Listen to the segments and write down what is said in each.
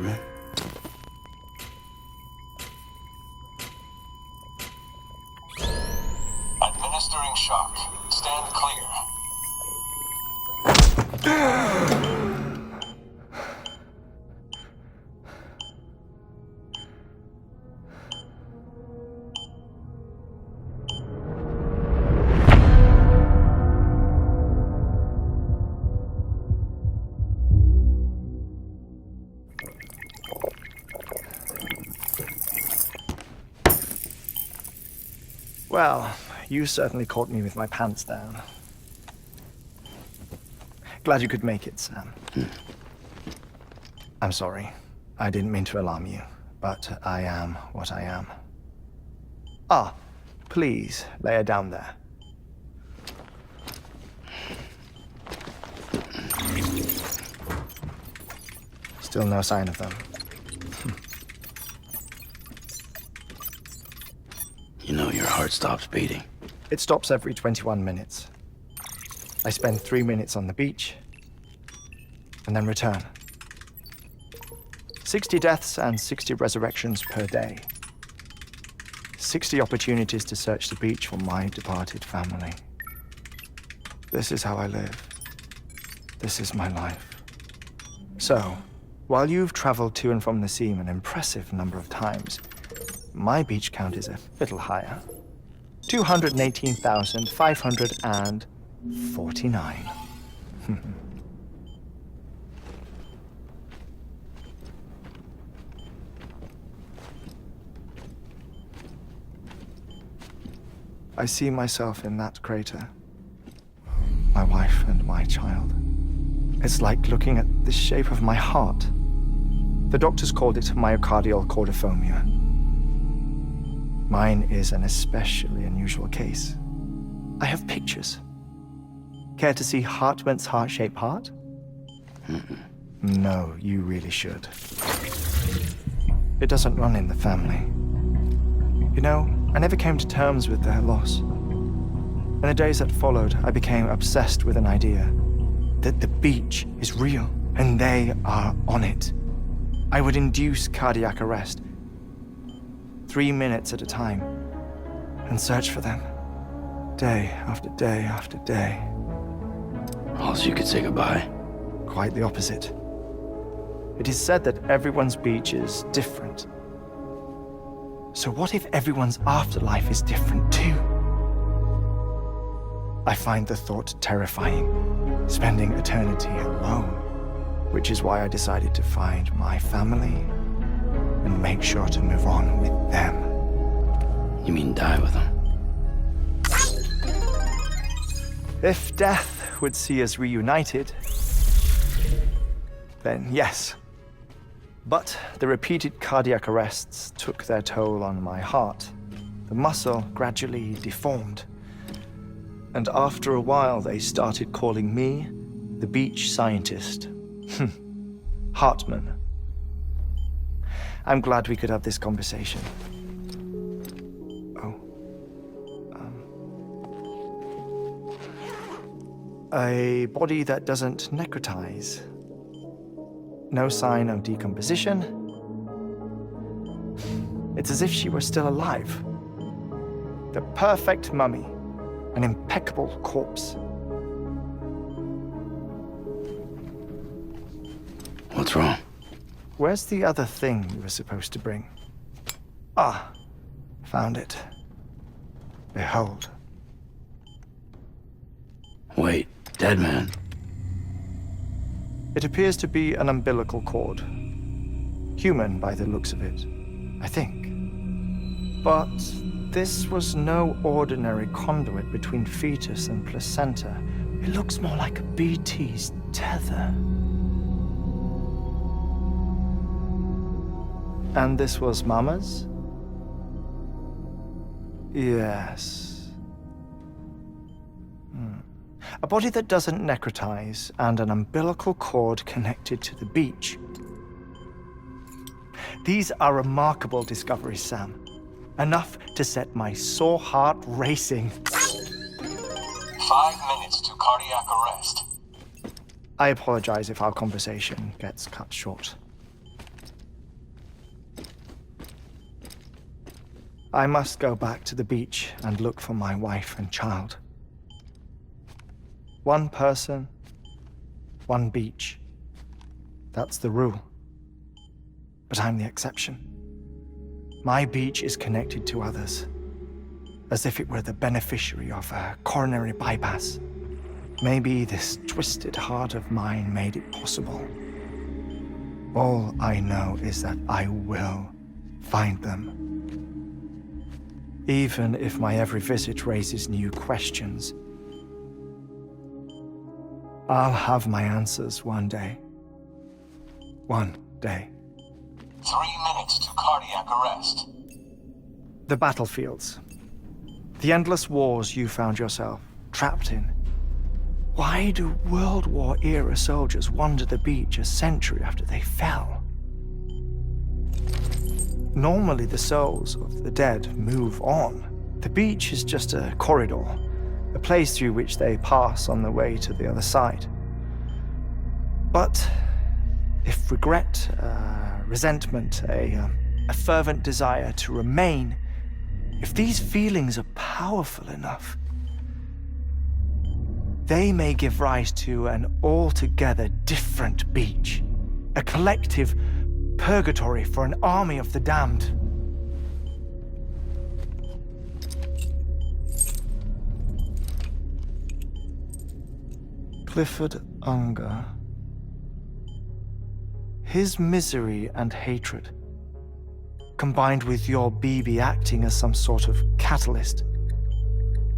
Heartman. Administering shock. Stand clear. Well, you certainly caught me with my pants down. Glad you could make it, Sam. I'm sorry. I didn't mean to alarm you, but I am what I am. Ah, please, lay her down there. Still no sign of them. You know, your heart stops beating. It stops every 21 minutes. I spend 3 minutes on the beach, and then return. 60 deaths and 60 resurrections per day. 60 opportunities to search the beach for my departed family. This is how I live. This is my life. So, while you've traveled to and from the sea an impressive number of times, my beach count is a little higher. 218,549. I see myself in that crater. My wife and my child. It's like looking at the shape of my heart. The doctors called it myocardial cordiformia. Mine is an especially unusual case. I have pictures. Care to see Heartman's heart-shaped heart? No, you really should. It doesn't run in the family. You know, I never came to terms with their loss. In the days that followed, I became obsessed with an idea that the beach is real and they are on it. I would induce cardiac arrest, 3 minutes at a time, and search for them, day after day after day. Also, you could say goodbye. Quite the opposite. It is said that everyone's beach is different. So what if everyone's afterlife is different too? I find the thought terrifying, spending eternity alone, which is why I decided to find my family and make sure to move on with them. You mean die with them? If death would see us reunited, then yes. But the repeated cardiac arrests took their toll on my heart. The muscle gradually deformed. And after a while, they started calling me the beach scientist. Heartman. I'm glad we could have this conversation. A body that doesn't necrotize. No sign of decomposition. It's as if she were still alive. The perfect mummy. An impeccable corpse. What's wrong? Where's the other thing you were supposed to bring? Ah, found it. Behold. Wait, dead man. It appears to be an umbilical cord. Human by the looks of it, I think. But this was no ordinary conduit between fetus and placenta. It looks more like a BT's tether. And this was Mama's? Yes. A body that doesn't necrotize and an umbilical cord connected to the beach. These are remarkable discoveries, Sam. Enough to set my sore heart racing. 5 minutes to cardiac arrest. I apologize if our conversation gets cut short. I must go back to the beach and look for my wife and child. One person, one beach. That's the rule. But I'm the exception. My beach is connected to others, as if it were the beneficiary of a coronary bypass. Maybe this twisted heart of mine made it possible. All I know is that I will find them. Even if my every visit raises new questions, I'll have my answers one day. One day. 3 minutes to cardiac arrest. The battlefields. The endless wars you found yourself trapped in. Why do World War-era soldiers wander the beach a century after they fell? Normally, the souls of the dead move on. The beach is just a corridor, a place through which they pass on the way to the other side. But if regret, resentment, a fervent desire to remain, if these feelings are powerful enough, they may give rise to an altogether different beach, a collective purgatory for an army of the damned. Clifford Unger. His misery and hatred, combined with your BB acting as some sort of catalyst,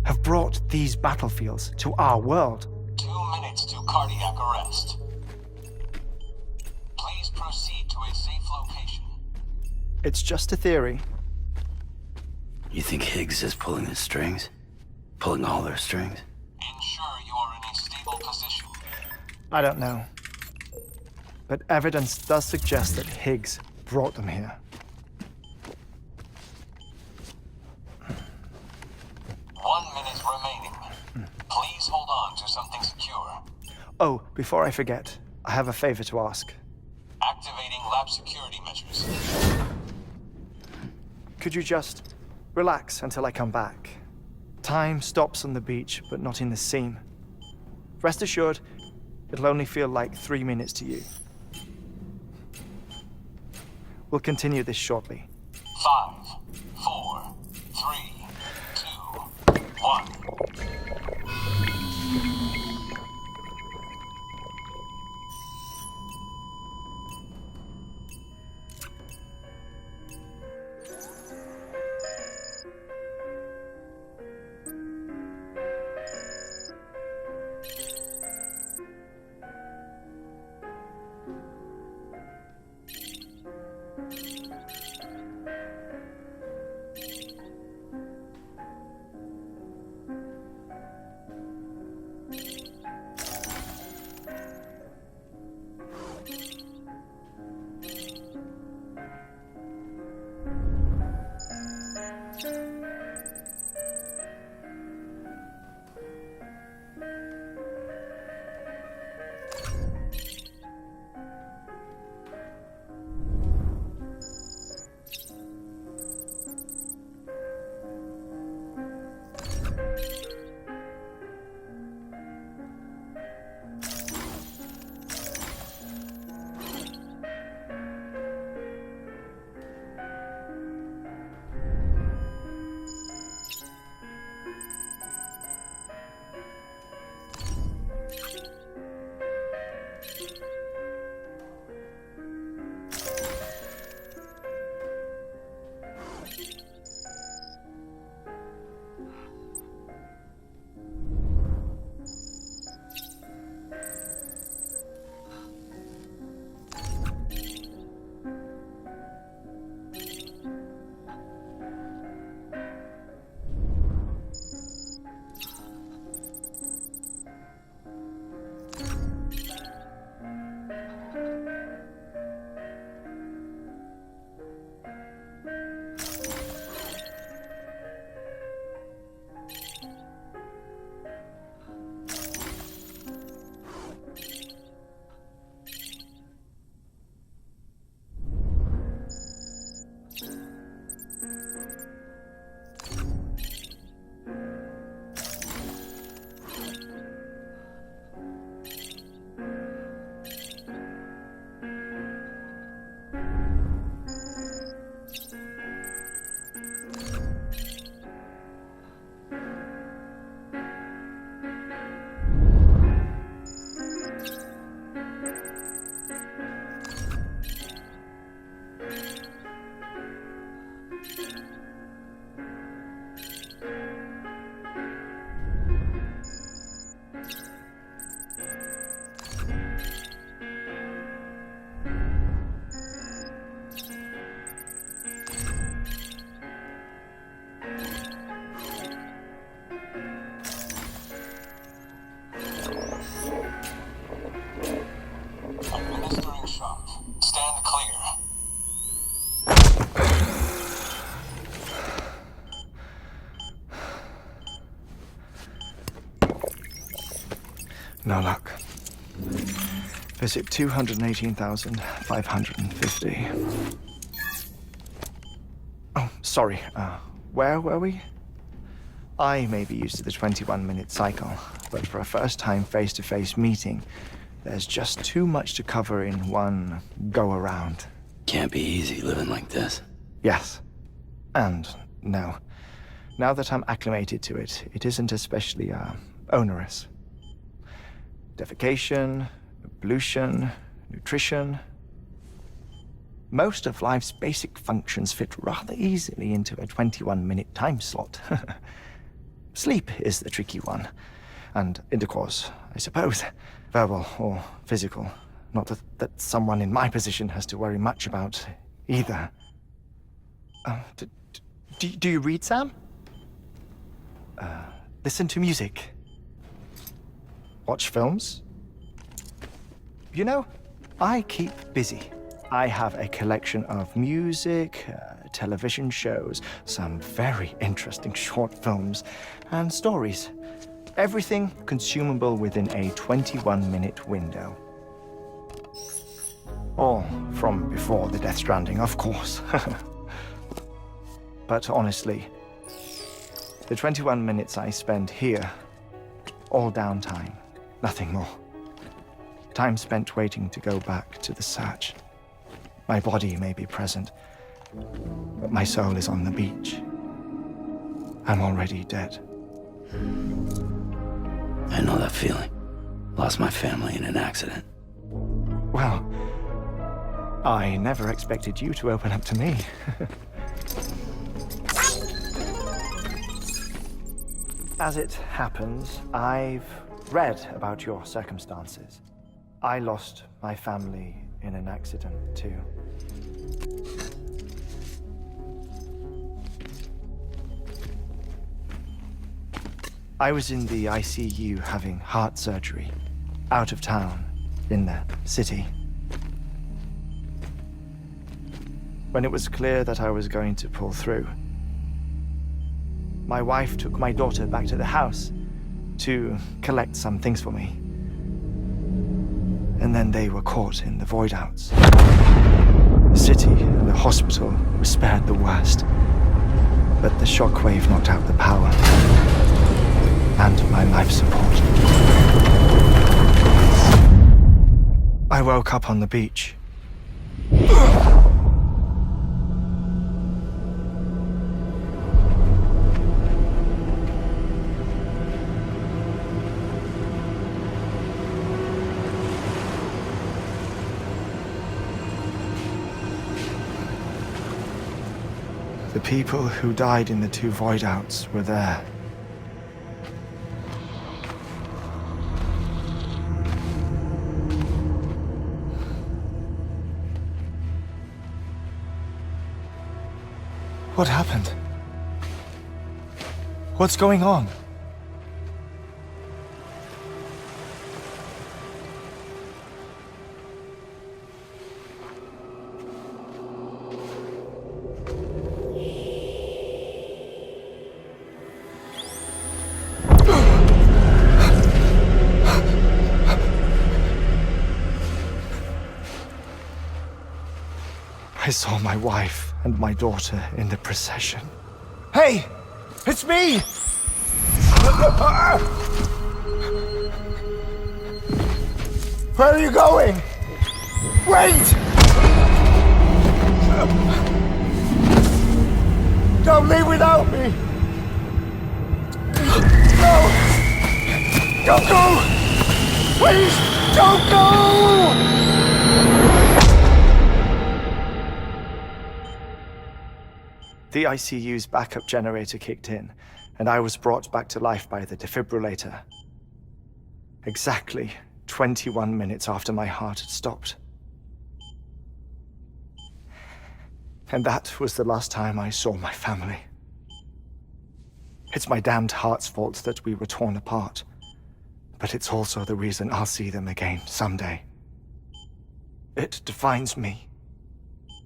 have brought these battlefields to our world. 2 minutes to cardiac arrest. Please proceed to a safe location. It's just a theory. You think Higgs is pulling the strings? Pulling all their strings? Ensure you are in a stable position. I don't know. But evidence does suggest that Higgs brought them here. 1 minute remaining. Please hold on to something secure. Oh, before I forget, I have a favor to ask. Activating lab security measures. Could you just relax until I come back? Time stops on the beach, but not in the scene. Rest assured, it'll only feel like 3 minutes to you. We'll continue this shortly. 5, 4, 3, 2, 1. No luck. Visit 218,550. Oh, sorry. Where were we? I may be used to the 21-minute cycle, but for a first-time face-to-face meeting, there's just too much to cover in one go-around. Can't be easy living like this. Yes. And no. Now that I'm acclimated to it, it isn't especially, onerous. Defecation, pollution, nutrition. Most of life's basic functions fit rather easily into a 21-minute time slot. Sleep is the tricky one. And intercourse, I suppose. Verbal or physical. Not that someone in my position has to worry much about either. Do you read, Sam? Listen to music. Watch films? You know, I keep busy. I have a collection of music, television shows, some very interesting short films, and stories. Everything consumable within a 21-minute window. All from before the Death Stranding, of course. But honestly, the 21 minutes I spend here, all downtime, nothing more. Time spent waiting to go back to the search. My body may be present, but my soul is on the beach. I'm already dead. I know that feeling. Lost my family in an accident. Well, I never expected you to open up to me. As it happens, I've read about your circumstances. I lost my family in an accident, too. I was in the ICU having heart surgery, out of town, in the city. When it was clear that I was going to pull through, my wife took my daughter back to the house to collect some things for me. And then they were caught in the void-outs. The city and the hospital were spared the worst, but the shockwave knocked out the power and my life support. I woke up on the beach. The people who died in the two void-outs were there. What happened? What's going on? I saw my wife and my daughter in the procession. Hey! It's me! Where are you going? Wait! Don't leave without me! No! Don't go! Please, don't go! The ICU's backup generator kicked in, and I was brought back to life by the defibrillator. Exactly 21 minutes after my heart had stopped. And that was the last time I saw my family. It's my damned heart's fault that we were torn apart, but it's also the reason I'll see them again someday. It defines me.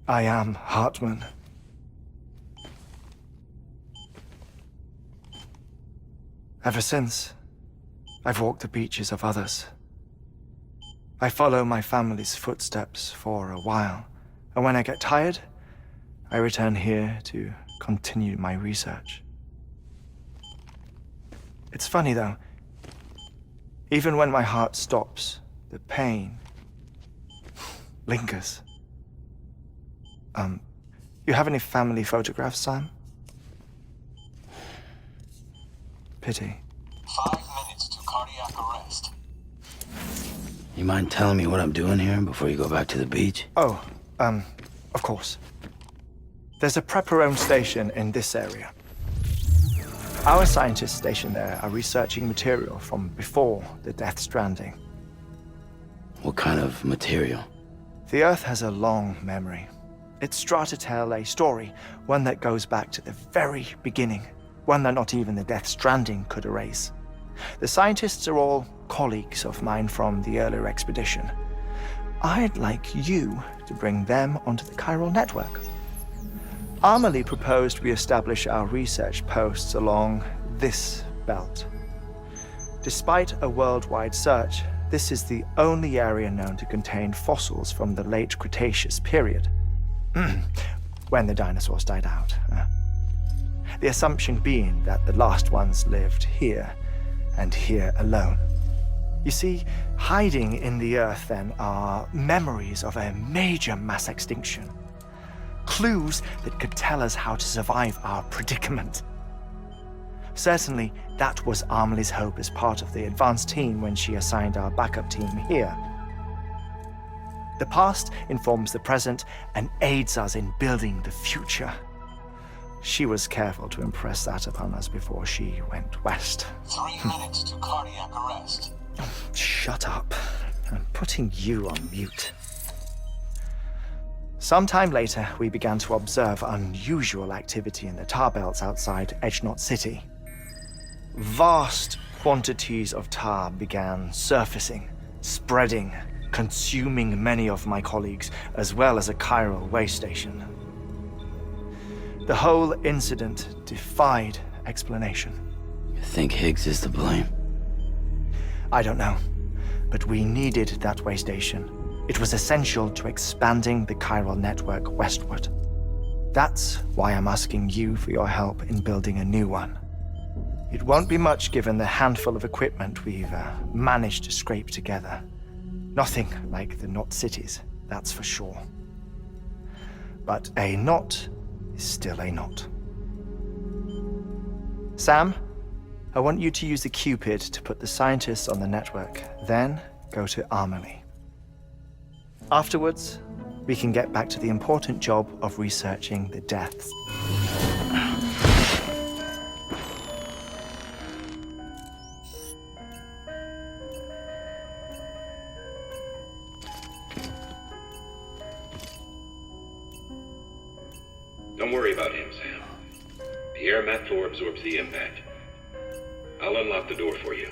I am Heartman. Ever since, I've walked the beaches of others. I follow my family's footsteps for a while, and when I get tired, I return here to continue my research. It's funny though, even when my heart stops, the pain lingers. You have any family photographs, Sam? Pity. 5 minutes to cardiac arrest. You mind telling me what I'm doing here before you go back to the beach? Oh, of course. There's a prepper-owned station in this area. Our scientists stationed there are researching material from before the Death Stranding. What kind of material? The Earth has a long memory. It's trying to tell a story, one that goes back to the very beginning, one that not even the Death Stranding could erase. The scientists are all colleagues of mine from the earlier expedition. I'd like you to bring them onto the chiral network. Amelie proposed we establish our research posts along this belt. Despite a worldwide search, this is the only area known to contain fossils from the late Cretaceous period, when the dinosaurs died out. The assumption being that the last ones lived here, and here alone. You see, hiding in the Earth then are memories of a major mass extinction. Clues that could tell us how to survive our predicament. Certainly, that was Amelie's hope as part of the advanced team when she assigned our backup team here. The past informs the present and aids us in building the future. She was careful to impress that upon us before she went west. 3 minutes to cardiac arrest. Shut up. I'm putting you on mute. Sometime later, we began to observe unusual activity in the tar belts outside Edgenot City. Vast quantities of tar began surfacing, spreading, consuming many of my colleagues, as well as a chiral way station. The whole incident defied explanation. You think Higgs is to blame? I don't know, but we needed that way station. It was essential to expanding the chiral network westward. That's why I'm asking you for your help in building a new one. It won't be much given the handful of equipment we've managed to scrape together. Nothing like the knot cities, that's for sure. But a knot is still a knot. Sam, I want you to use the Cupid to put the scientists on the network, then go to Amelie. Afterwards, we can get back to the important job of researching the deaths. Don't worry about him, Sam. The air mat floor absorbs the impact. I'll unlock the door for you.